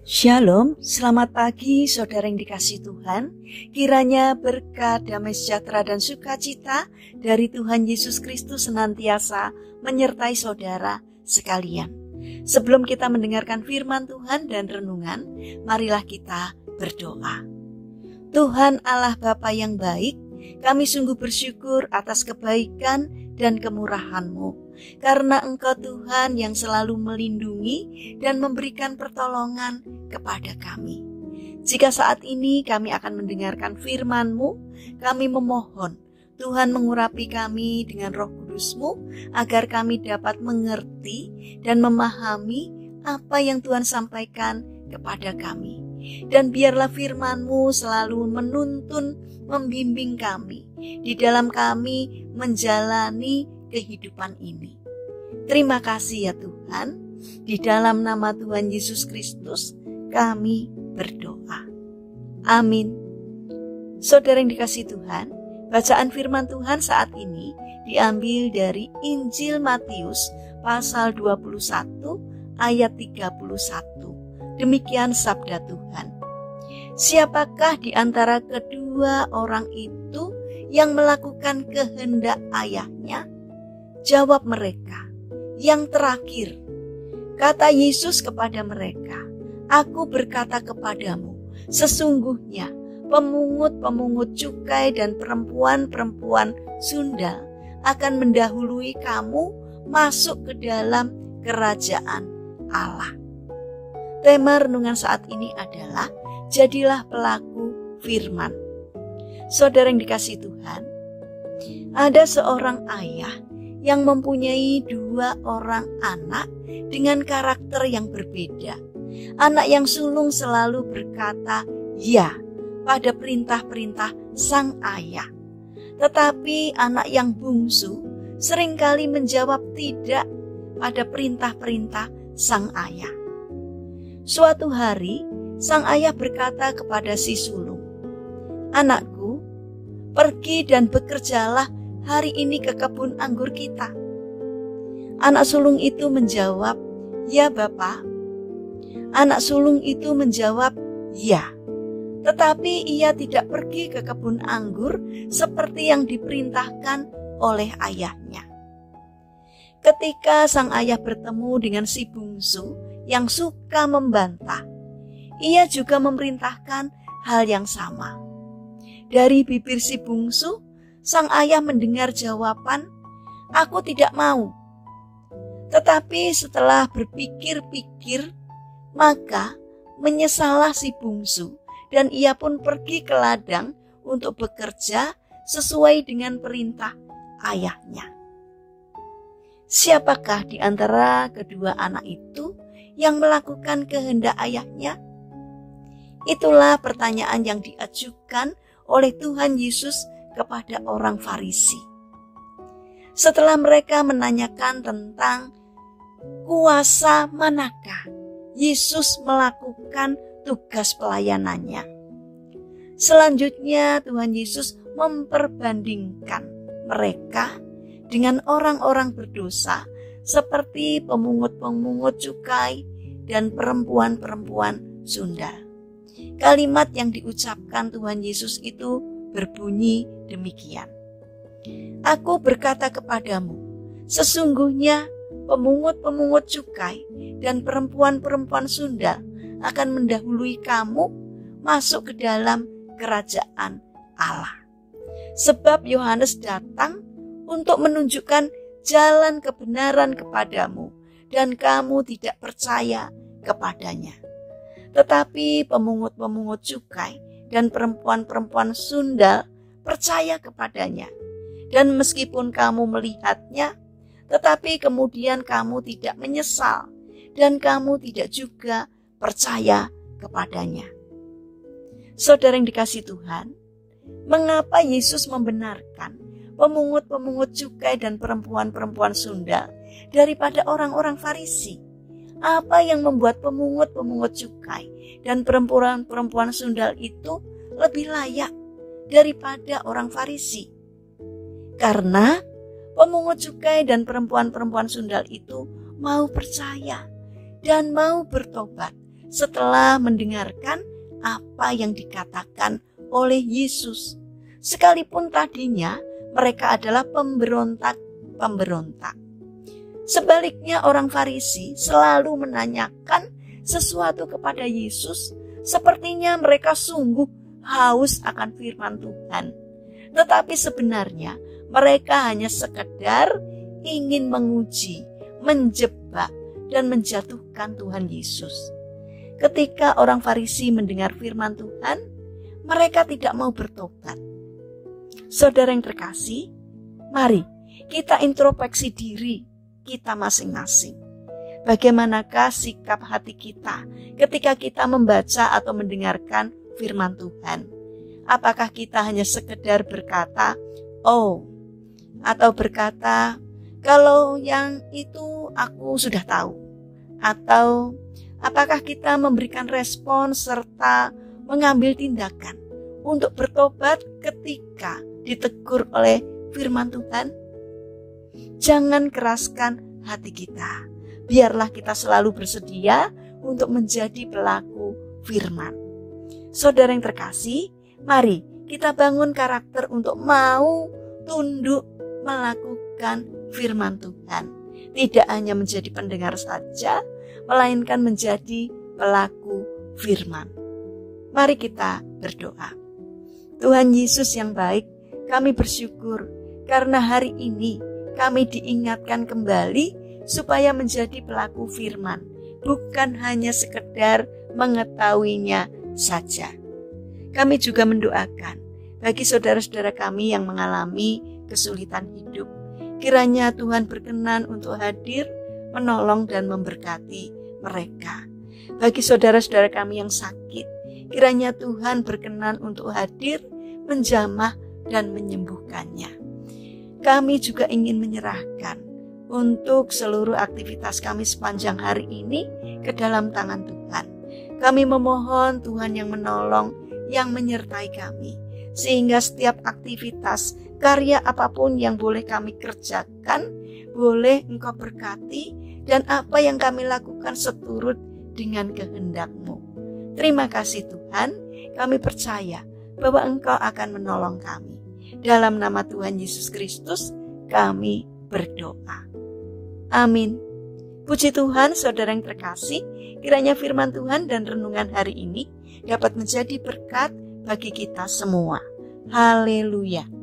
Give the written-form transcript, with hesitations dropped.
Shalom, selamat pagi saudara yang dikasihi Tuhan. Kiranya berkat, damai sejahtera dan sukacita dari Tuhan Yesus Kristus senantiasa menyertai saudara sekalian. Sebelum kita mendengarkan firman Tuhan dan renungan, marilah kita berdoa. Tuhan Allah Bapa yang baik, kami sungguh bersyukur atas kebaikan dan kemurahan-Mu. Karena Engkau Tuhan yang selalu melindungi dan memberikan pertolongan kepada kami. Jika saat ini kami akan mendengarkan firman-Mu, kami memohon Tuhan mengurapi kami dengan Roh Kudus-Mu agar kami dapat mengerti dan memahami apa yang Tuhan sampaikan kepada kami. Dan biarlah firman-Mu selalu menuntun, membimbing kami di dalam kami menjalani kehidupan ini. Terima kasih ya Tuhan. Di dalam nama Tuhan Yesus Kristus kami berdoa. Amin. Saudara yang dikasihi Tuhan, bacaan firman Tuhan saat ini diambil dari Injil Matius pasal 21 ayat 31. Demikian sabda Tuhan. Siapakah di antara kedua orang itu yang melakukan kehendak ayahnya? Jawab mereka, yang terakhir. Kata Yesus kepada mereka, Aku berkata kepadamu, sesungguhnya pemungut-pemungut cukai dan perempuan-perempuan sundal akan mendahului kamu masuk ke dalam kerajaan Allah. Tema renungan saat ini adalah jadilah pelaku firman. Saudara yang dikasihi Tuhan, ada seorang ayah yang mempunyai dua orang anak dengan karakter yang berbeda. Anak yang sulung selalu berkata ya pada perintah-perintah sang ayah. Tetapi anak yang bungsu seringkali menjawab tidak pada perintah-perintah sang ayah. Suatu hari sang ayah berkata kepada si sulung, Anakku, pergi dan bekerjalah hari ini ke kebun anggur kita. Anak sulung itu menjawab, ya Bapa. Anak sulung itu menjawab, ya. Tetapi ia tidak pergi ke kebun anggur seperti yang diperintahkan oleh ayahnya. Ketika sang ayah bertemu dengan si bungsu yang suka membantah, ia juga memerintahkan hal yang sama. Dari bibir si bungsu, sang ayah mendengar jawaban, aku tidak mau. Tetapi setelah berpikir-pikir, maka menyesallah si bungsu dan ia pun pergi ke ladang untuk bekerja sesuai dengan perintah ayahnya. Siapakah di antara kedua anak itu yang melakukan kehendak ayahnya? Itulah pertanyaan yang diajukan oleh Tuhan Yesus kepada orang Farisi. Setelah mereka menanyakan tentang kuasa manakah Yesus melakukan tugas pelayanannya. Selanjutnya Tuhan Yesus memperbandingkan mereka dengan orang-orang berdosa seperti pemungut-pemungut cukai dan perempuan-perempuan sundal. Kalimat yang diucapkan Tuhan Yesus itu berbunyi demikian. Aku berkata kepadamu, sesungguhnya pemungut-pemungut cukai dan perempuan-perempuan sundal akan mendahului kamu masuk ke dalam kerajaan Allah. Sebab Yohanes datang untuk menunjukkan jalan kebenaran kepadamu dan kamu tidak percaya kepadanya. Tetapi pemungut-pemungut cukai dan perempuan-perempuan sundal percaya kepadanya. Dan meskipun kamu melihatnya, tetapi kemudian kamu tidak menyesal dan kamu tidak juga percaya kepadanya. Saudara yang dikasihi Tuhan, mengapa Yesus membenarkan pemungut-pemungut cukai dan perempuan-perempuan sundal daripada orang-orang Farisi? Apa yang membuat pemungut-pemungut cukai dan perempuan-perempuan sundal itu lebih layak daripada orang Farisi? Karena pemungut cukai dan perempuan-perempuan sundal itu mau percaya dan mau bertobat setelah mendengarkan apa yang dikatakan oleh Yesus. Sekalipun tadinya mereka adalah pemberontak-pemberontak. Sebaliknya orang Farisi selalu menanyakan sesuatu kepada Yesus, sepertinya mereka sungguh haus akan firman Tuhan. Tetapi sebenarnya mereka hanya sekedar ingin menguji, menjebak, dan menjatuhkan Tuhan Yesus. Ketika orang Farisi mendengar firman Tuhan, mereka tidak mau bertobat. Saudara yang terkasih, mari kita introspeksi diri kita masing-masing. Bagaimanakah sikap hati kita ketika kita membaca atau mendengarkan firman Tuhan? Apakah kita hanya sekedar berkata, "Oh," atau berkata, "Kalau yang itu aku sudah tahu"? Atau apakah kita memberikan respon serta mengambil tindakan untuk bertobat ketika ditegur oleh firman Tuhan? Jangan keraskan hati kita. Biarlah kita selalu bersedia untuk menjadi pelaku firman. Saudara yang terkasih, mari kita bangun karakter untuk mau tunduk melakukan firman Tuhan. Tidak hanya menjadi pendengar saja, melainkan menjadi pelaku firman. Mari kita berdoa. Tuhan Yesus yang baik, kami bersyukur karena hari ini kami diingatkan kembali supaya menjadi pelaku firman, bukan hanya sekedar mengetahuinya saja. Kami juga mendoakan bagi saudara-saudara kami yang mengalami kesulitan hidup, kiranya Tuhan berkenan untuk hadir, menolong dan memberkati mereka. Bagi saudara-saudara kami yang sakit, kiranya Tuhan berkenan untuk hadir, menjamah dan menyembuhkannya. Kami juga ingin menyerahkan untuk seluruh aktivitas kami sepanjang hari ini ke dalam tangan Tuhan. Kami memohon Tuhan yang menolong, yang menyertai kami, sehingga setiap aktivitas, karya apapun yang boleh kami kerjakan, boleh Engkau berkati, dan apa yang kami lakukan seturut dengan kehendak-Mu. Terima kasih Tuhan, kami percaya bahwa Engkau akan menolong kami. Dalam nama Tuhan Yesus Kristus, kami berdoa. Amin. Puji Tuhan, saudara yang terkasih, kiranya firman Tuhan dan renungan hari ini dapat menjadi berkat bagi kita semua. Haleluya.